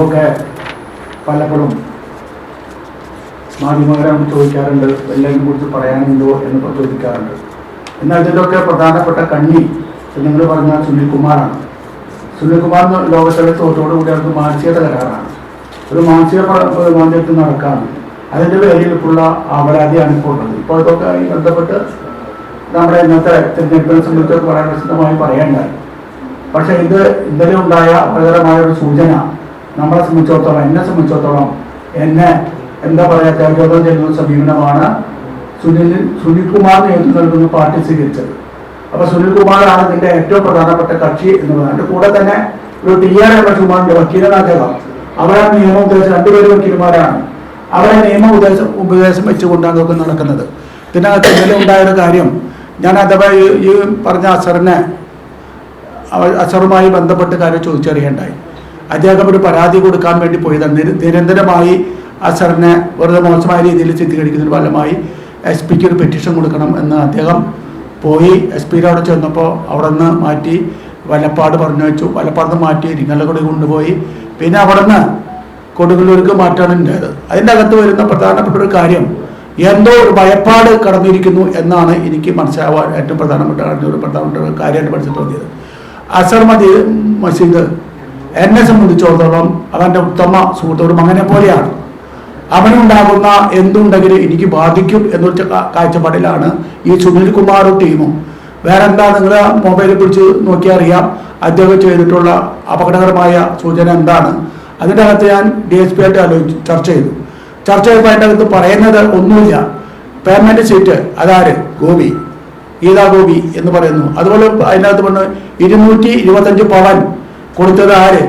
ഒക്കെ പലപ്പോഴും മാധ്യമങ്ങളെ ചോദിക്കാറുണ്ട്, എല്ലാവരും കുറിച്ച് പറയാനുണ്ടോ എന്നൊക്കെ ചോദിക്കാറുണ്ട്. എന്നാൽ ഇതിലൊക്കെ പ്രധാനപ്പെട്ട കണ്ണി നിങ്ങൾ പറഞ്ഞ സുനിൽകുമാറാണ്. സുനിൽകുമാർ ലോകത്തിലെ തോറ്റോടുകൂടി അവർക്ക് മാനസിക തകരാറാണ്. ഒരു മാനസിക മാന്ദ്യത്തിൽ നടക്കാണ്. അതിൻ്റെ പേരിലുള്ള അപരാധിയാണ് ഇപ്പോൾ ഉള്ളത്. ഇപ്പോൾ ഇതൊക്കെ ബന്ധപ്പെട്ട് നമ്മുടെ ഇന്നത്തെ തിരഞ്ഞെടുപ്പിനെ സംബന്ധിച്ച് വളരെ വിശദമായി പറയേണ്ടായി. പക്ഷേ ഇത് ഇന്നലെ ഉണ്ടായ അപകടകരമായ ഒരു സൂചന നമ്മളെ സംബന്ധിച്ചിടത്തോളം, എന്നെ സംബന്ധിച്ചിടത്തോളം, എന്നെ എന്താ പറയുക, തേജോധം ചെയ്യുന്ന സമീപനമാണ് സുനിൽകുമാർ നേതൃത്വം നൽകുന്ന പാർട്ടി സ്വീകരിച്ചത്. അപ്പോൾ സുനിൽകുമാറാണ് ഇതിൻ്റെ ഏറ്റവും പ്രധാനപ്പെട്ട കക്ഷി എന്നുള്ളത്. അതിൻ്റെ കൂടെ തന്നെ ഒരു TR രമേഷ്കുമാറിൻ്റെ വക്കീലനാഥകം, അവരെ നിയമ ഉപദേശം, രണ്ടുപേരും വക്കീലന്മാരാണ്. അവരെ നിയമ ഉപദേശം വെച്ചുകൊണ്ടാണ് ഇതൊക്കെ നടക്കുന്നത്. ഇതിനകത്ത് ഇന്നലെ ഉണ്ടായൊരു കാര്യം, ഞാൻ അഥവാ ഈ പറഞ്ഞ അസറുമായി ബന്ധപ്പെട്ട് കാര്യം ചോദിച്ചറിയേണ്ടായി. അദ്ദേഹം ഒരു പരാതി കൊടുക്കാൻ വേണ്ടി പോയതാണ്. നിരന്തരമായി അസറിനെ വെറുതെ മോശമായ രീതിയിൽ ചിത്രീകരിക്കുന്നതിന് ഫലമായി SP-ക്ക് ഒരു പെറ്റീഷൻ കൊടുക്കണം എന്ന് അദ്ദേഹം പോയി. SP-യുടെ അവിടെ ചെന്നപ്പോൾ അവിടെ നിന്ന് മാറ്റി വലപ്പാട് പറഞ്ഞു വെച്ചു. വലപ്പാട് നിന്ന് മാറ്റി ഇരിങ്ങലക്കുടി കൊണ്ടുപോയി. പിന്നെ അവിടെ നിന്ന് കൊടുങ്ങല്ലൂർക്ക് മാറ്റാണ് ഉണ്ടായത്. അതിൻ്റെ അകത്ത് വരുന്ന പ്രധാനപ്പെട്ട ഒരു കാര്യം, എന്തോ ഒരു ഭയപ്പാട് കടന്നിരിക്കുന്നു എന്നാണ് എനിക്ക് മനസ്സിലാവാൻ ഏറ്റവും പ്രധാനപ്പെട്ട ഒരു കാര്യമായിട്ട് പഠിച്ചു തോന്നിയത്. അസർ മസീദ് എന്നെ സംബന്ധിച്ചിടത്തോളം അവൻ്റെ ഉത്തമ സുഹൃത്ത്, ഒരു മകനെ പോലെയാണ്. അവനുണ്ടാകുന്ന എന്തുണ്ടെങ്കിലും എനിക്ക് ബാധിക്കും എന്നൊരു കാഴ്ചപ്പാടിലാണ് ഈ സുനിൽകുമാറും ടീമും. വേറെ എന്താ, നിങ്ങൾ മൊബൈലിൽ പിടിച്ച് നോക്കിയാൽ അറിയാം അദ്ദേഹം ചെയ്തിട്ടുള്ള അപകടകരമായ സൂചന എന്താണ്. അതിൻ്റെ അകത്ത് ഞാൻ DSP ആയിട്ട് ചർച്ച ചെയ്തപ്പോൾ അതിൻ്റെ അകത്ത് പറയുന്നത് ഒന്നുമില്ല. പേയ്മെൻറ്റ് സീറ്റ് അതാര്, ഗോപി, ഗീതാ ഗോപി എന്ന് പറയുന്നു. അതുപോലെ അതിനകത്ത് പറഞ്ഞു 225 പവൻ കൊടുത്തത് ആര്,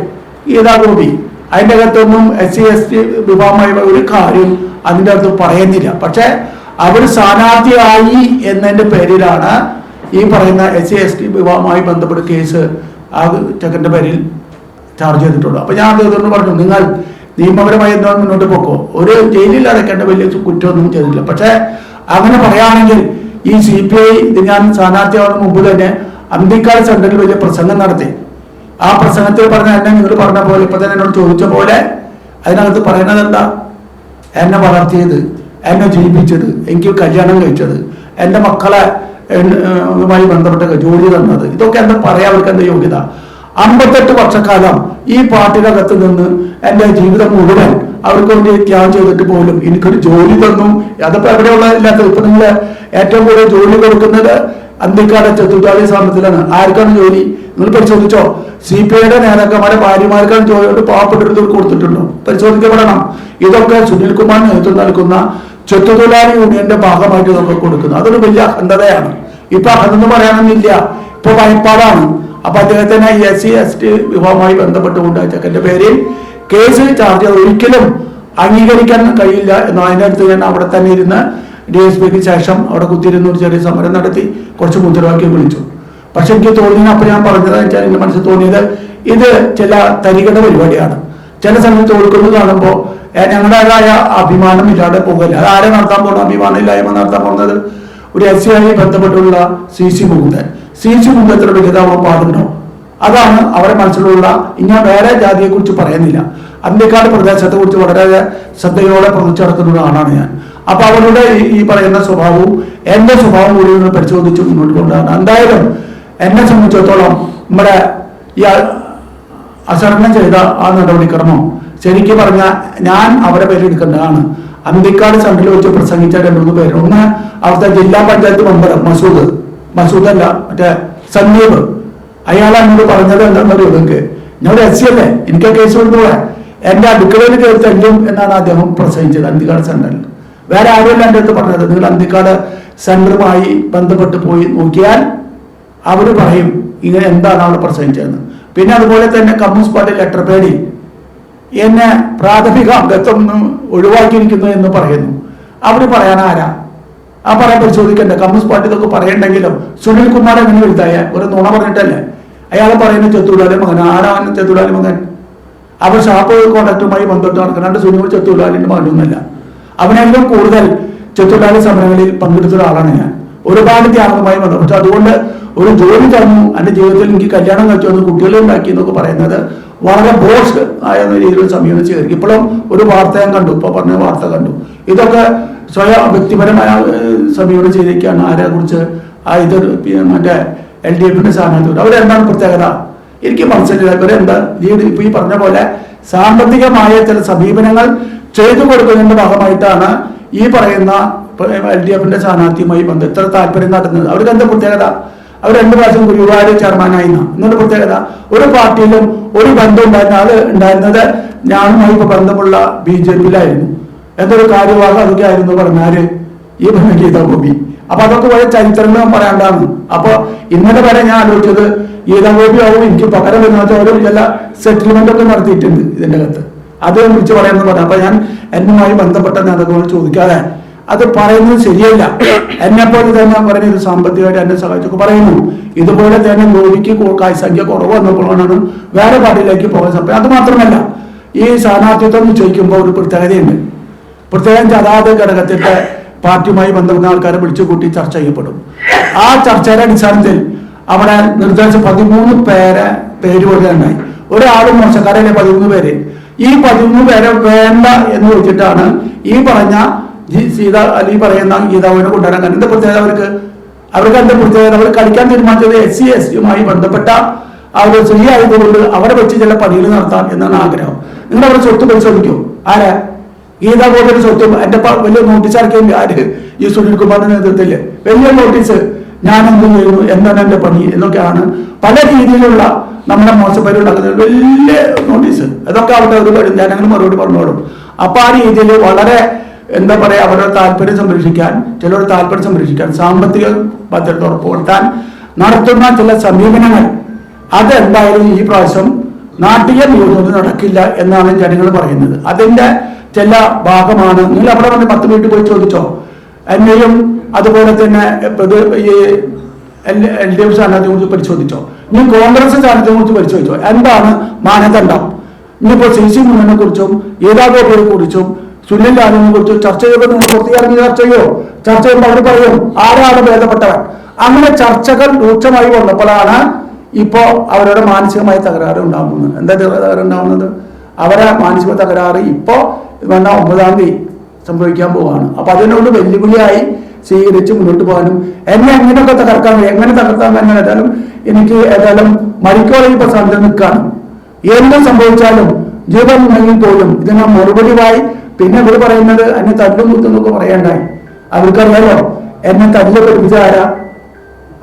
ഗീതാ ഗോപി. അതിൻ്റെ അകത്തൊന്നും SC/ST വിഭാഗമായ ഒരു കാര്യം അതിൻ്റെ അകത്ത് പറയുന്നില്ല. പക്ഷേ അവർ സ്ഥാനാർത്ഥിയായി എന്നതിൻ്റെ പേരിലാണ് ഈ പറയുന്ന SC/ST വിഭാഗവുമായി ബന്ധപ്പെട്ട കേസ് ആ ചെക്കൻ്റെ പേരിൽ ചാർജ് ചെയ്തിട്ടുള്ളൂ. അപ്പോൾ ഞാൻ അദ്ദേഹത്തോട് പറഞ്ഞു, നിങ്ങൾ നിയമപരമായി എന്താണ് മുന്നോട്ട് പോക്കോ, ഒരു ജയിലിൽ അടയ്ക്കേണ്ട വലിയ കുറ്റമൊന്നും ചെയ്തില്ല. പക്ഷേ അങ്ങനെ പറയുകയാണെങ്കിൽ ഈ CPI ഇത് ഞാൻ സ്ഥാനാർത്ഥിയാവുന്ന മുമ്പ് തന്നെ അന്തിക്കാട് സെന്ററിൽ വലിയ പ്രസംഗം നടത്തി. ആ പ്രസംഗത്തിൽ പറഞ്ഞ എന്നെ നിങ്ങൾ പറഞ്ഞ പോലെ, ഇപ്പൊ തന്നെ എന്നോട് ചോദിച്ച പോലെ, അതിനകത്ത് പറയുന്നത് എന്താ, എന്നെ വളർത്തിയത്, എന്നെ ജീവിപ്പിച്ചത്, എനിക്ക് കല്യാണം കഴിച്ചത്, എൻ്റെ മക്കളെ മായി ബന്ധപ്പെട്ട ജോലി തന്നത്, ഇതൊക്കെ എന്താ പറയാ, അവർക്ക് എന്താ യോഗ്യത? 58 വർഷക്കാലം ഈ പാർട്ടിക്കകത്ത് നിന്ന് എൻ്റെ ജീവിതം മുഴുവൻ അവർക്ക് വേണ്ടി ത്യാഗം ചെയ്തിട്ട് പോലും എനിക്കൊരു ജോലി തന്നു. അതിപ്പോ എവിടെയുള്ള ഇല്ലാത്തത്. ഇപ്പൊ നിങ്ങൾ ഏറ്റവും കൂടുതൽ ജോലി കൊടുക്കുന്നത് അന്തിക്കാട് ചെത്തുതാളി സ്ഥാപനത്തിലാണ്. ആർക്കാണ് ജോലി? നിങ്ങൾ പരിശോധിച്ചോ? CPIയുടെ നേതാക്കന്മാരെ ഭാര്യമാർക്കാണ് ജോലി, പാവപ്പെട്ടവർക്ക് കൊടുത്തിട്ടുണ്ടോ? പരിശോധിക്കപ്പെടണം. ഇതൊക്കെ സുനിൽകുമാർ നേതൃത്വം നൽകുന്ന ചെത്തുതൊഴിലാളി യൂണിയന്റെ ഭാഗമായിട്ട് ഇതൊക്കെ കൊടുക്കുന്നു. അതൊരു വലിയ അന്ധതയാണ്. ഇപ്പൊ അതെന്ന് പറയാനൊന്നുമില്ല, ഇപ്പൊ ഭയപ്പാടാണ്. അപ്പൊ അദ്ദേഹത്തിന് SC/ST വിഭാഗവുമായി ബന്ധപ്പെട്ടുകൊണ്ട് ചെക്കൻ്റെ പേരിൽ കേസ് ചാർജ് ചെയ്ത് ഒരിക്കലും അംഗീകരിക്കാൻ കഴിയില്ല എന്ന് അതിനടുത്ത് ഞാൻ അവിടെ തന്നെ ഇരുന്ന് DSPക്ക് ശേഷം അവിടെ കുത്തിയിരുന്ന ഒരു ചെറിയ സമരം നടത്തി കുറച്ച് മുദ്രാവാക്യം വിളിച്ചു. പക്ഷെ എനിക്ക് തോന്നിയത്, അപ്പോൾ ഞാൻ പറഞ്ഞത് വെച്ചാൽ എൻ്റെ മനസ്സിൽ തോന്നിയത്, ഇത് ചില തരികട പരിപാടിയാണ്. ചില സമയത്ത് ഓർക്കുന്നത് കാണുമ്പോൾ ഞങ്ങളുടേതായ അഭിമാനം ഇല്ലാതെ പോകില്ല. അത് ആരെ നടത്താൻ പോകുന്ന അഭിമാനം ഇല്ലായ്മ നടത്താൻ പോകുന്നത്? ഒരു SC-യുമായി ബന്ധപ്പെട്ടുള്ള CC മുകുന്ദൻ എത്ര വലുതാവാൻ പാടുണ്ടോ? അതാണ് അവരെ മനസ്സിലുള്ള. ഇനി വേറെ ജാതിയെ കുറിച്ച് പറയുന്നില്ല. അന്തിക്കാട് പ്രദേശത്തെ കുറിച്ച് വളരെ ശ്രദ്ധയോടെ പ്രവർത്തിച്ചു നടക്കുന്ന ഒരാളാണ് ഞാൻ. അപ്പൊ അവരുടെ ഈ പറയുന്ന സ്വഭാവവും എന്റെ സ്വഭാവം കൂടി നിങ്ങൾ പരിശോധിച്ച് മുന്നോട്ട് കൊണ്ടാണ്. എന്തായാലും എന്നെ സംബന്ധിച്ചിടത്തോളം നമ്മുടെ ഈ അസരണം ചെയ്ത ആ നടപടിക്രമം ശരിക്കും പറഞ്ഞാൽ ഞാൻ അവരെ പേരെടുക്കേണ്ടതാണ്. അന്തിക്കാട് സെന്ററിൽ വെച്ച് പ്രസംഗിച്ച 2-3 പേര്. ഒന്ന് അവിടുത്തെ ജില്ലാ പഞ്ചായത്ത് മെമ്പർ മസൂദല്ല, മറ്റേ സന്ദീപ്. അയാൾ എന്നോട് പറഞ്ഞത് എന്താണെന്നറിയോ നിങ്ങൾക്ക്? ഞാൻ ഒരു SC അല്ലേ, എനിക്ക് കേസ് കൊണ്ടുപോകാൻ എൻ്റെ അടുക്കളയിൽ കയറി തല്ലും എന്നാണ് അദ്ദേഹം പ്രസംഗിച്ചത് അന്തിക്കാട് സെന്ററിൽ. വേറെ ആരുമല്ല എൻ്റെ അടുത്ത് പറഞ്ഞത്. നിങ്ങൾ അന്തിക്കാട് സെന്ററുമായി ബന്ധപ്പെട്ട് പോയി നോക്കിയാൽ അവർ പറയും ഇങ്ങനെ എന്താണ് അവിടെ പ്രസംഗിച്ചതെന്ന്. പിന്നെ അതുപോലെ തന്നെ കമ്മ്യൂണിസ്റ്റ് പാർട്ടി ലെറ്റർ പേഡിൽ എന്നെ പ്രാഥമിക അംഗത്വം ഒഴിവാക്കിയിരിക്കുന്നു എന്ന് പറയുന്നു. അവർ പറയാൻ ആരാ? ആ പറയാൻ പരിശോധിക്കണ്ടേ? കമ്മ്യൂണിസ്റ്റ് പാർട്ടി ഇതൊക്കെ പറയണ്ടെങ്കിലും സുനിൽകുമാർ എങ്ങനെ എഴുതായ ഒരു നുണ പറഞ്ഞിട്ടല്ലേ അയാൾ പറയുന്ന ചെത്തുലാലി മകൻ. ആരാണ് ചെത്തുലാലി മകൻ? അവർ ഷാപ്പ് കോൺട്രാക്റ്റുമായി ബന്ധപ്പെട്ട് നടക്കുന്നുണ്ട്. സുനിൽ ചെത്തുലാലിന്റെ മകനൊന്നുമല്ല. അവനെല്ലാം കൂടുതൽ ചെത്തുലാലി സമരങ്ങളിൽ പങ്കെടുത്ത ഒരാളാണ് ഞാൻ. ഒരുപാട് ത്യാഗവുമായി ബന്ധപ്പെട്ടു. അതുകൊണ്ട് ഒരു ജോലി തന്നു, എൻ്റെ ജീവിതത്തിൽ എനിക്ക് കല്യാണം കഴിച്ചു വന്നു, കുട്ടികളെ ഉണ്ടാക്കി എന്നൊക്കെ പറയുന്നത് വളരെ ബോഷ് ആയ രീതിയിൽ സമീപനം ചെയ്തിരിക്കും. ഇപ്പോഴും ഒരു വാർത്ത ഞാൻ കണ്ടു, ഇപ്പോൾ പറഞ്ഞ വാർത്ത കണ്ടു. ഇതൊക്കെ സ്വയം വ്യക്തിപരമായ സമീപനം ചെയ്തിരിക്കുകയാണ്. ആരെ കുറിച്ച് ഇത് മറ്റേ LDF സ്ഥാനാർത്ഥി അവരെന്താണ് പ്രത്യേകത എനിക്ക് മനസ്സിലായില്ല. ഇവരെന്താ ഇപ്പൊ ഈ പറഞ്ഞ പോലെ സാമ്പത്തികമായ ചില സമീപനങ്ങൾ ചെയ്തു കൊടുക്കുന്നതിന്റെ ഭാഗമായിട്ടാണ് ഈ പറയുന്ന LDF സ്ഥാനാർത്ഥിയുമായി ബന്ധം ഇത്ര താല്പര്യം നടത്തുന്നത്. അവർക്ക് എന്താ പ്രത്യേകത? അവർ 2 പ്രാവശ്യം ഗുരുവായൂർ ചെയർമാനായിരുന്ന എന്നൊരു പ്രത്യേകത. ഒരു പാർട്ടിയിലും ഒരു ബന്ധം ഉണ്ടായിരുന്നത് ഞാനുമായി ഇപ്പൊ ബന്ധമുള്ള BJP-യിലായിരുന്നു. എന്തൊരു കാര്യവാഹം അതൊക്കെ ആയിരുന്നു പറഞ്ഞാല് ഈ ഗീതാ ഗോപി. അപ്പൊ അതൊക്കെ വളരെ ചരിത്രങ്ങൾ പറയാണ്ടാണ്. അപ്പൊ ഇന്നലെ വരെ ഞാൻ ആലോചിച്ചത് ഗീതാ ഗോപി ആവും എനിക്ക് പകരം വരുന്ന ഓരോ ചില സെറ്റിൽമെന്റ് ഒക്കെ നടത്തിയിട്ടുണ്ട് ഇതിന്റെ അകത്ത്. അത് വിളിച്ച് പറയാമെന്ന് പറഞ്ഞു. അപ്പൊ ഞാൻ എന്നുമായി ബന്ധപ്പെട്ട നേതാക്കളോട് ചോദിക്കാതെ അത് പറയുന്നത് ശരിയല്ല. എന്നെപ്പോലെ തന്നെ പറയുന്നത് സാമ്പത്തികമായിട്ട് എന്നെ സഹായിച്ചൊക്കെ പറയുന്നു. ഇതുപോലെ തന്നെ ഗോപിക്ക് സംഖ്യ കുറവ് വന്നപ്പോഴാണ് വേറെ പാർട്ടിയിലേക്ക് പോകാൻ സമയം. അത് മാത്രമല്ല ഈ സ്ഥാനാർത്ഥിത്വം നിശ്ചയിക്കുമ്പോൾ ഒരു പ്രത്യേകതയുണ്ട്. പ്രത്യേകം അതാത് ഘടകത്തിന്റെ പാർട്ടിയുമായി ബന്ധപ്പെട്ട ആൾക്കാരെ വിളിച്ചു കൂട്ടി ചർച്ച ചെയ്യപ്പെടും. ആ ചർച്ചയുടെ അടിസ്ഥാനത്തിൽ അവിടെ നിർദ്ദേശിച്ച 13 പേര് പോലെ ഉണ്ടായി. ഒരാളും മോശക്കാരല്ലേ 13 പേര്. ഈ 13 പേരെ വേണ്ട എന്ന് വെച്ചിട്ടാണ് ഈ പറഞ്ഞ ഈ പറയുന്ന ഗീതാവിനെ കൊണ്ടുവരാൻ കാരണം. എന്താ പ്രത്യേകത അവർക്ക് എന്താ പ്രത്യേകത? അവർ കളിക്കാൻ തീരുമാനിച്ചത് SC ST-യുമായി ബന്ധപ്പെട്ട അവർ സ്ത്രീ ആയതുകൊണ്ട് അവരെ വെച്ച് ചില പണികൾ നടത്താൻ എന്നാണ് ആഗ്രഹം. നിങ്ങൾ അവരുടെ സ്വത്ത് പരിശോധിക്കൂ. ആരാ ഗീതാ ഗോപിയുടെ സ്വത്തും എന്റെ വലിയ നോട്ടീസ് ഇറക്കിയ ആര് ഈ സുനിൽ കുമാറിന്റെ നേതൃത്വത്തില് വലിയ നോട്ടീസ് ഞാൻ എന്ത് ചെയ്യുന്നു, എന്താണ് എന്റെ പണി എന്നൊക്കെയാണ് പല രീതിയിലുള്ള നമ്മുടെ മോശപ്പേര് ഉണ്ടാക്കുന്നത് വലിയ നോട്ടീസ്. അതൊക്കെ അവിടെ ഒരു ജനങ്ങൾ മറുപടി പറഞ്ഞോളും. അപ്പൊ ആ രീതിയിൽ വളരെ എന്താ പറയാ അവരുടെ താല്പര്യം സംരക്ഷിക്കാൻ, ചിലരുടെ താല്പര്യം സംരക്ഷിക്കാൻ, സാമ്പത്തിക ഭദ്രത ഉറപ്പുവരുത്താൻ നടത്തുന്ന ചില സമീപനങ്ങൾ അതെന്തായാലും ഈ പ്രാവശ്യം നാട്ടിക നിയോജനത്തിൽ നടക്കില്ല എന്നാണ് ജനങ്ങൾ പറയുന്നത്. അതിന്റെ ചില ഭാഗമാണ്. നിങ്ങൾ അവിടെ വന്ന് 10 മിനിറ്റ് പോയി ചോദിച്ചോ. എന്നെയും അതുപോലെ തന്നെ ഈ LDF സ്ഥാനാർത്ഥിയെ കുറിച്ച് പരിശോധിച്ചോ. ഇനി കോൺഗ്രസ് സ്ഥാനാർത്ഥിയെ കുറിച്ച് പരിശോധിച്ചോ. എന്താണ് മാനദണ്ഡം? ഇനിയിപ്പോ CC മുന്നണിയെ കുറിച്ചും ഗീതാ ഗോപിയെ കുറിച്ചും സുനിൽ ലാലിനെ കുറിച്ചും ചർച്ച ചെയ്യുമ്പോൾ നിങ്ങൾ പൂർത്തിയാക്കി ചർച്ച ചെയ്യോ. ചർച്ച ചെയ്യുമ്പോൾ അവർ പറയും ആരാണ് ഭേദപ്പെട്ടവൻ. അങ്ങനെ ചർച്ചകൾ രൂക്ഷമായി വന്നപ്പോഴാണ് ഇപ്പോ അവരുടെ മാനസികമായ തകരാറ് ഉണ്ടാകുന്നത്. എന്താ തകരാറ് ഉണ്ടാകുന്നത്? അവരെ മാനസിക തകരാറ് ഇപ്പോ 9-ാം തീയതി സംഭവിക്കാൻ പോവാണ്. അപ്പൊ അതിനോട് വെല്ലുവിളിയായി സ്വീകരിച്ച് മുന്നോട്ട് പോകാനും എന്നെ എങ്ങനെയൊക്കെ എങ്ങനെ തകർക്കാൻ തന്നെ ഏതായാലും എനിക്ക് ഏതായാലും മരിക്കോളം ഇപ്പൊ സാധ്യത നിൽക്കാണ്. എന്തും സംഭവിച്ചാലും ജീവൻ ഉണ്ടെങ്കിൽ പോലും ഇതിനെ മറുപടിയായി പിന്നെ ഇവർ പറയുന്നത് എന്നെ തല്ലും കുത്തുന്നൊക്കെ പറയണ്ടായി. അവർക്കറിയാലോ എന്നെ തല്ല് പഠിപ്പിച്ച ആരാ.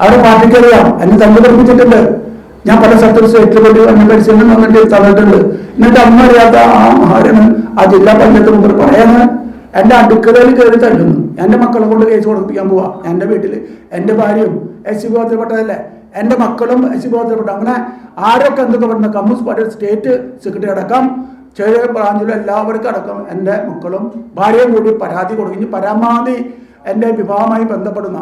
അവരുടെ പാർട്ടിക്കറിയാം എന്നെ തല്ല് പഠിപ്പിച്ചിട്ടുണ്ട്. ഞാൻ പല സ്ഥലത്തും സ്റ്റേറ്റിൽ കൊണ്ട് എന്നെ പരിശീലനം വന്നിട്ട് തന്നിട്ടുണ്ട്. എന്നിട്ട് അമ്മ അറിയാത്ത ആ മഹാരന് ആ ജില്ലാ പഞ്ചായത്ത് മുമ്പ് പറയാന് എന്റെ അടുക്കളയിൽ കയറി തല്ലുന്നു. എന്റെ മക്കളെ കൊണ്ട് കേസ് കൊടുപ്പിക്കാൻ പോവാ. എന്റെ വീട്ടില് എന്റെ ഭാര്യയും SC വിഭാഗത്തിൽപ്പെട്ടതല്ലേ, എന്റെ മക്കളും SC വിഭാഗത്തിൽപ്പെട്ട. അങ്ങനെ ആരൊക്കെ എന്തൊക്കെ പറഞ്ഞ കമ്മ്യൂണിസ്റ്റ് പാർട്ടി സ്റ്റേറ്റ് സെക്രട്ടറി അടക്കം ചെറിയ ബ്രാഞ്ചിലും എല്ലാവർക്കും അടക്കം എൻ്റെ മക്കളും ഭാര്യയും കൂടി പരാതി കൊടുക്കും. പരമാവധി എൻ്റെ വിവാഹമായി ബന്ധപ്പെടുന്ന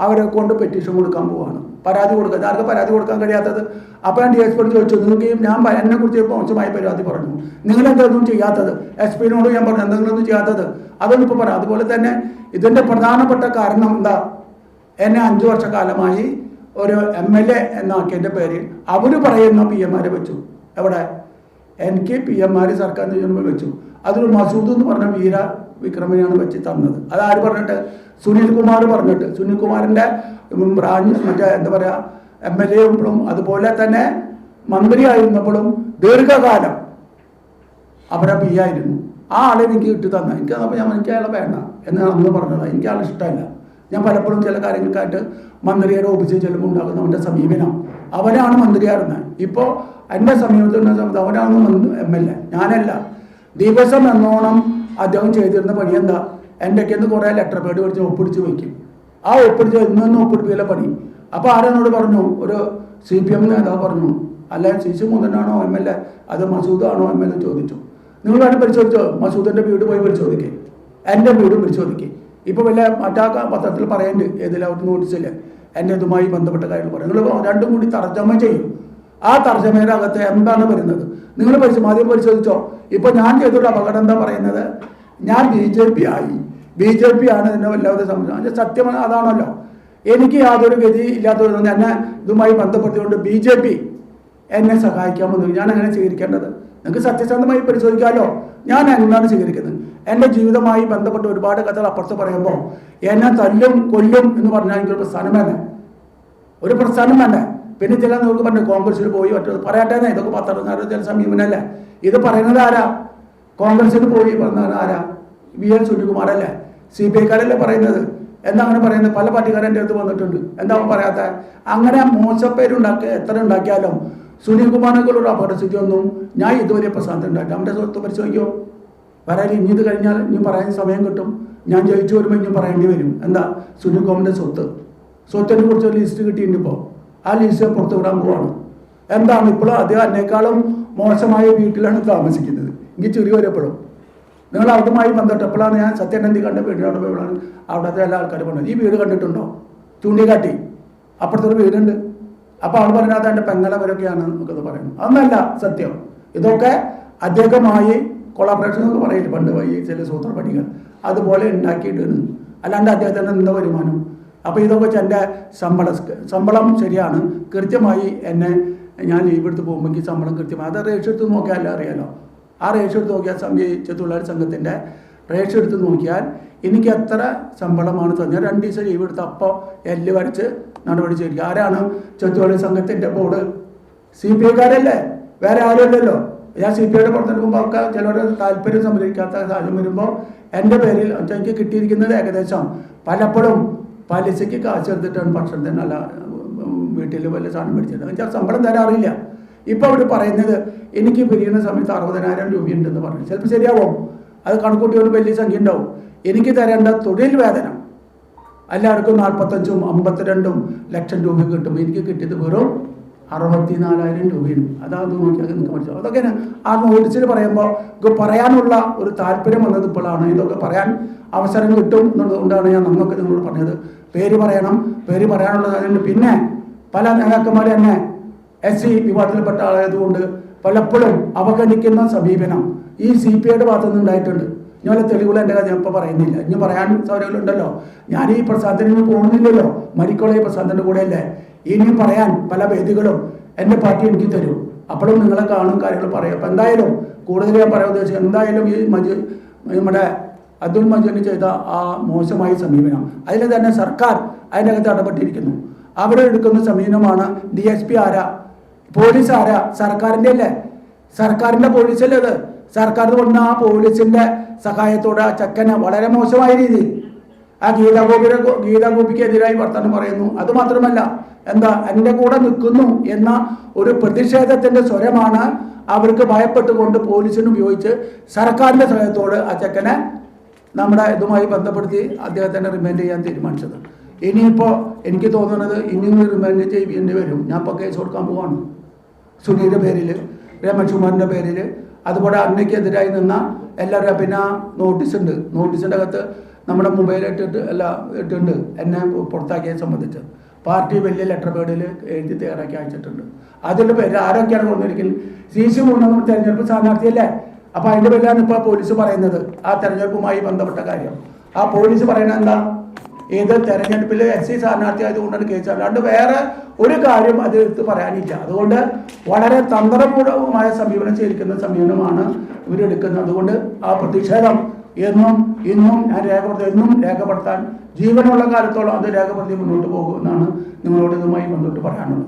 അവരെ കൊണ്ട് പെറ്റീഷൻ കൊടുക്കാൻ പോവാണ്. പരാതി കൊടുക്കുക. ആർക്ക് പരാതി കൊടുക്കാൻ കഴിയാത്തത്? അപ്പോൾ ഞാൻ DSP ചോദിച്ചു, നിങ്ങൾക്ക് ഞാൻ എന്നെ കുറിച്ച് മോശമായി പരാതി പറഞ്ഞു, നിങ്ങളെന്തൊന്നും ചെയ്യാത്തത്? SP-നോട് ഞാൻ പറഞ്ഞു എന്തെങ്കിലൊന്നും ചെയ്യാത്തത് അതൊന്നും ഇപ്പോൾ പറയാം. അതുപോലെ തന്നെ ഇതിൻ്റെ പ്രധാനപ്പെട്ട കാരണം എന്താ? എന്നെ 5 വർഷക്കാലമായി ഒരു MLA എന്നാക്കിയതിൻ്റെ പേരിൽ അവർ പറയുന്ന PM-മാരെ വെച്ചു. എവിടെ? എനിക്ക് PM-മാർ സർക്കാർ നിയമം വെച്ചു. അതൊരു മസൂദ് എന്ന് പറഞ്ഞ വീര വിക്രമനെയാണ് വെച്ച് തന്നത്. അതാര് പറഞ്ഞിട്ട്? സുനിൽ കുമാർ പറഞ്ഞിട്ട്. സുനിൽ കുമാറിൻ്റെ ബ്രാഞ്ച് മറ്റേ എന്താ പറയുക MLA ആയപ്പോഴും അതുപോലെ തന്നെ മന്ത്രിയായിരുന്നപ്പോഴും ദീർഘകാലം അവരെ PA ആയിരുന്നു. ആ ആളെ എനിക്ക് ഇട്ട് തന്നെ. എനിക്കപ്പോൾ എനിക്ക് അയാളെ വേണ്ട എന്ന് അന്ന് പറഞ്ഞതാണ്. എനിക്ക് ആളെ ഇഷ്ടമല്ല. ഞാൻ പലപ്പോഴും ചില കാര്യങ്ങൾക്കായിട്ട് മന്ത്രിയുടെ ഓഫീസിൽ ചെല്ലുമ്പോൾ ഉണ്ടാകുന്ന അവൻ്റെ സമീപനം. അവനാണ് മന്ത്രിയായിരുന്നത്. ഇപ്പോൾ എൻ്റെ സമീപത്തുള്ള സമയത്ത് അവനാണ് MLA, ഞാനല്ല. ദിവസം എന്നോണം അദ്ദേഹം ചെയ്തിരുന്ന പണി എന്താ? എൻ്റെയൊക്കെന്ന് കുറേ ലെറ്റർ പേഡ് പഠിച്ച് ഒപ്പിടിച്ച് വയ്ക്കും. ആ ഒപ്പിടിച്ച് എന്നൊന്നും ഒപ്പിടിപ്പിക്കല പണി. അപ്പോൾ ആരെന്നോട് പറഞ്ഞു, ഒരു CPM നേതാവ് പറഞ്ഞു, അല്ല CC മുതലാണോ MLA അത് മസൂദാണോ MLA ചോദിച്ചു. നിങ്ങൾ വേണ്ടി പരിശോധിച്ചോ. മസൂദിൻ്റെ വീട് പോയി പരിശോധിക്കേ, എൻ്റെ വീടും പരിശോധിക്കേ. ഇപ്പോൾ വല്ല മറ്റാ പത്രത്തിൽ പറയേണ്ടത് ഏതിലാവട്ടെ നോട്ടീസില്ല എൻ്റെ ഇതുമായി ബന്ധപ്പെട്ട കാര്യങ്ങൾ പറയും. നിങ്ങൾ രണ്ടും കൂടി തർജ്ജമ ചെയ്യും. ആ തർജ്ജമയുടെ അകത്ത് എന്താണ് വരുന്നത് നിങ്ങൾ ആദ്യം പരിശോധിച്ചോ. ഇപ്പോൾ ഞാൻ ചെയ്തൊരു അപകടം എന്താ പറയുന്നത്? ഞാൻ BJP ആയി. BJP ആണ് എന്നെ വല്ലാതെ സംബന്ധിച്ചത്. അതിൻ്റെ സത്യം അതാണല്ലോ. എനിക്ക് യാതൊരു ഗതി ഇല്ലാത്തവരൊന്നും എന്നെ ഇതുമായി ബന്ധപ്പെടുത്തിക്കൊണ്ട് BJP എന്നെ സഹായിക്കാമെന്ന്. ഞാൻ അങ്ങനെ സ്വീകരിക്കേണ്ടത്? നിങ്ങൾക്ക് സത്യസന്ധമായി പരിശോധിക്കാമല്ലോ ഞാൻ എന്താണ് സ്വീകരിക്കുന്നത്. എൻ്റെ ജീവിതമായി ബന്ധപ്പെട്ട ഒരുപാട് കഥകൾ അപ്പുറത്ത് പറയുമ്പോൾ എന്നെ തല്ലും കൊല്ലും എന്ന് പറഞ്ഞാൽ എനിക്കൊരു പ്രസ്ഥാനം വേണ്ടേ, ഒരു പ്രസ്ഥാനം വേണ്ടേ. പിന്നെ ചില നിങ്ങൾക്ക് പറഞ്ഞു കോൺഗ്രസിൽ പോയി മറ്റൊരു പറയട്ടെ, ഇതൊക്കെ പത്രക്കാരുടെ ചില സമീപനല്ലേ. ഇത് പറയുന്നത് ആരാ? കോൺഗ്രസിൽ പോയി പറഞ്ഞത് ആരാ? VL സുനിൽകുമാറല്ലേ, CPI-ക്കാരല്ലേ പറയുന്നത്. എന്താ അങ്ങനെ പറയുന്നത്? പല പാർട്ടിക്കാരും എൻ്റെ അടുത്ത് വന്നിട്ടുണ്ട്. എന്താ അവൻ പറയാത്ത? അങ്ങനെ മോശപ്പേരുണ്ടാക്കി എത്ര ഉണ്ടാക്കിയാലും സുനിൽകുമാറിനൊക്കെയുള്ള അപകടസ്ഥിതി ഒന്നും ഞാൻ ഇതുവരെ പ്രസ്ഥാനത്ത് ഉണ്ടാക്കി. അവൻ്റെ സ്വത്ത് പരിശോധിക്കോ വരാൻ ഇനി ഇത് കഴിഞ്ഞാൽ ഇനി പറയാൻ സമയം കിട്ടും. ഞാൻ ജയിച്ചു വരുമ്പോൾ ഇനി പറയേണ്ടി വരും. എന്താ സുനിൽകുമാറിൻ്റെ സ്വത്തിനെ കുറിച്ച് ഒരു ലിസ്റ്റ് കിട്ടിയിട്ടുണ്ട്. ഇപ്പോൾ ആ ലിസ്റ്റ് പുറത്തു വിടാൻ പോവാണ്. എന്താണ് ഇപ്പോഴും അദ്ദേഹം എന്നെക്കാളും മോശമായ വീട്ടിലാണ് താമസിക്കുന്നത്. എനിക്ക് ചിരി വരപ്പോഴും നിങ്ങൾ അതുമായി ബന്ധപ്പെട്ടപ്പോഴാണ് ഞാൻ സത്യനന്ദി കണ്ട വീടിനോട് പോയപ്പോഴാണ് അവിടുത്തെ എല്ലാ ആൾക്കാരും പറഞ്ഞത് ഈ വീട് കണ്ടിട്ടുണ്ടോ, ചൂണ്ടിക്കാട്ടി അപ്പുറത്തൊരു വീടുണ്ട്. അപ്പോൾ അവൾ പറഞ്ഞാൽ എൻ്റെ പെങ്ങളവരൊക്കെയാണ് നമുക്കത് പറയുന്നത്. അതൊന്നല്ല സത്യം. ഇതൊക്കെ അദ്ദേഹമായി കൊളാബറേഷൻ എന്നൊക്കെ പറയില്ല പണ്ട് ഈ ചില സൂത്രപ്പണികൾ അതുപോലെ ഉണ്ടാക്കിയിട്ടാണ്. അല്ലാണ്ട് അദ്ദേഹത്തിൻ്റെ എന്താ വരുമാനം? അപ്പോൾ ഇതൊക്കെ വെച്ച് എൻ്റെ ശമ്പളം ശരിയാണ്, കൃത്യമായി എന്നെ ഞാൻ ലീവ് എടുത്ത് പോകുമ്പോൾ എനിക്ക് ശമ്പളം കൃത്യമായി അത് റേഷൻ എടുത്ത് നോക്കിയാൽ അറിയാലോ. ആ റേഷൻ എടുത്ത് നോക്കിയാൽ തൊഴിലാളി സംഘത്തിൻ്റെ റേഷൻ എടുത്ത് നോക്കിയാൽ എനിക്ക് എത്ര ശമ്പളമാണ് തന്നെ. 2 ദിവസം ലീവ് എടുത്ത് അപ്പോൾ എല്ല് വരച്ച് നടപടി ചെയ്യുക. ആരാണ്? തൊഴിലാളി സംഘത്തിൻ്റെ ബോർഡ്. CPI-ക്കാരല്ലേ, വേറെ ആരുമല്ലല്ലോ. ഞാൻ CPI-യുടെ പുറത്തെടുക്കുമ്പോൾ ഒക്കെ ചിലരുടെ താല്പര്യം സംഭരിക്കാത്ത സാഹചര്യം വരുമ്പോൾ എൻ്റെ പേരിൽ എനിക്ക് കിട്ടിയിരിക്കുന്നത് ഏകദേശം പലപ്പോഴും പലിശയ്ക്ക് കാശ് എടുത്തിട്ടാണ് ഭക്ഷണത്തിന് അല്ല വീട്ടിൽ വല്ല സാധനം മേടിച്ചത്. എനിക്ക് ശമ്പളം തരാറില്ല. ഇപ്പോൾ അവർ പറയുന്നത് എനിക്ക് പിരിയുന്ന സമയത്ത് 60,000 രൂപയുണ്ടെന്ന് പറഞ്ഞു. ചിലപ്പോൾ ശരിയാവും, അത് കണക്കൂട്ടി ഒരു വലിയ സംഖ്യ ഉണ്ടാവും. എനിക്ക് തരേണ്ട തൊഴിൽ വേതനം എല്ലാവർക്കും 45ഉം 52ഉം ലക്ഷം രൂപ കിട്ടും. എനിക്ക് കിട്ടിയത് വെറും 64,000 രൂപയാണ്. അതാണ് നോക്കിയാൽ നിങ്ങൾക്ക് മനസ്സിലാവും. അതൊക്കെ ആ നോട്ടീസിൽ പറയുമ്പോൾ പറയാനുള്ള ഒരു താല്പര്യം വന്നത് ഇപ്പോഴാണ്. ഇതൊക്കെ പറയാൻ അവസരം കിട്ടും എന്നുള്ളതുകൊണ്ടാണ് ഞാൻ നമ്മളൊക്കെ നിങ്ങളോട് പറഞ്ഞത്. പേര് പറയണം, പേര് പറയാനുള്ളതുണ്ട്. പിന്നെ പല നേതാക്കന്മാർ തന്നെ SC വിഭാഗത്തിൽപ്പെട്ട ആളായതുകൊണ്ട് പലപ്പോഴും അവഗണിക്കുന്ന സമീപനം ഈ CPI-യുടെ ഭാഗത്തു നിന്ന് ഉണ്ടായിട്ടുണ്ട്. ഞാൻ തെളിവുകൾ എൻ്റെ കാര്യം ഇപ്പോൾ പറയുന്നില്ല. ഇനി പറയാൻ സൗകര്യങ്ങളുണ്ടല്ലോ. ഞാൻ ഈ പ്രസ്ഥാനത്തിന് ഇനി പോകുന്നില്ലല്ലോ, മരിക്കോളെ പ്രസ്ഥാനത്തിൻ്റെ കൂടെയല്ലേ. ഇനിയും പറയാൻ പല വേദികളും എൻ്റെ പാർട്ടി എനിക്ക് തരും. അപ്പോഴും നിങ്ങളെ കാണും, കാര്യങ്ങൾ പറയാം. അപ്പം എന്തായാലും കൂടുതൽ ഞാൻ പറയാൻ ഉദ്ദേശിക്കുന്നത് എന്തായാലും ഈ നമ്മുടെ അബ്ദുൽ മജീദിന് ചെയ്ത ആ മോശമായ സമീപനം അതിൽ തന്നെ സർക്കാർ അതിൻ്റെ അകത്ത് ഇടപെട്ടിരിക്കുന്നു. അവരെടുക്കുന്ന സമീപനമാണ്. DSP ആരാ? പോലീസ് ആരാ? സർക്കാരിൻ്റെ അല്ലേ, സർക്കാരിൻ്റെ പോലീസല്ലേ അത്. സർക്കാർ കൊണ്ട ആ പോലീസിൻ്റെ സഹായത്തോടെ ആ ചക്കന് വളരെ മോശമായ രീതിയിൽ ആ ഗീതാഗോപിക്കെതിരായി വർത്തമാനം പറയുന്നു. അതുമാത്രമല്ല എന്താ എൻ്റെ കൂടെ നിൽക്കുന്നു എന്ന ഒരു പ്രതിഷേധത്തിൻ്റെ സ്വരമാണ് അവർക്ക് ഭയപ്പെട്ടുകൊണ്ട് പോലീസിന് ഉപയോഗിച്ച് സർക്കാരിൻ്റെ സഹായത്തോട് ആ ചക്കനെ നമ്മുടെ ഇതുമായി ബന്ധപ്പെടുത്തി അദ്ദേഹത്തിനെ റിമാൻഡ് ചെയ്യാൻ തീരുമാനിച്ചത്. ഇനിയിപ്പോൾ എനിക്ക് തോന്നുന്നത് ഇനിയും റിമാൻഡ് ചെയ്യേണ്ടി വരും. ഞാൻ ഇപ്പോൾ കേസ് കൊടുക്കാൻ പോവാണ്. സുനിയുടെ പേരിൽ, രമേശ് കുമാറിൻ്റെ പേരിൽ, അതുപോലെ അന്നയ്ക്കെതിരായി നിന്ന എല്ലാവരും. പിന്നെ നോട്ടീസുണ്ട്. നോട്ടീസിൻ്റെ അകത്ത് നമ്മുടെ മൊബൈൽ ഇട്ടിട്ടുണ്ട് എന്നെ പുറത്താക്കിയെ സംബന്ധിച്ച്. പാർട്ടി വലിയ ലെറ്റർ പേഡിൽ എഴുതി തയ്യാറാക്കി അയച്ചിട്ടുണ്ട്. അതിൻ്റെ പേര് ആരൊക്കെയാണ് കൊണ്ടിരിക്കുന്നത്? CC കൊണ്ടുവന്ന തെരഞ്ഞെടുപ്പ് സ്ഥാനാർത്ഥിയല്ലേ. അപ്പോൾ അതിൻ്റെ പേരിലാണ് ഇപ്പോൾ പോലീസ് പറയുന്നത് ആ തെരഞ്ഞെടുപ്പുമായി ബന്ധപ്പെട്ട കാര്യം. ആ പോലീസ് പറയുന്നത് എന്താ? ഏത് തെരഞ്ഞെടുപ്പിൽ SC സ്ഥാനാർത്ഥി ആയതുകൊണ്ടാണ് കേസ്. അല്ലാണ്ട് വേറെ ഒരു കാര്യം അതെടുത്ത് പറയാനില്ല. അതുകൊണ്ട് വളരെ തന്ത്രപൂർവമായ സമീപനം ചെയ്തിരിക്കുന്ന സമീപനമാണ് ഇവരെടുക്കുന്നത്. അതുകൊണ്ട് ആ പ്രതിഷേധം ഇന്നും ഞാൻ രേഖപ്പെടുത്താൻ ജീവനുള്ള കാലത്തോളം അത് രേഖപ്പെടുത്തി മുന്നോട്ട് പോകുമെന്നാണ് നിങ്ങളോട് ഇതുമായി ബന്ധപ്പെട്ട് പറയാനുള്ളത്.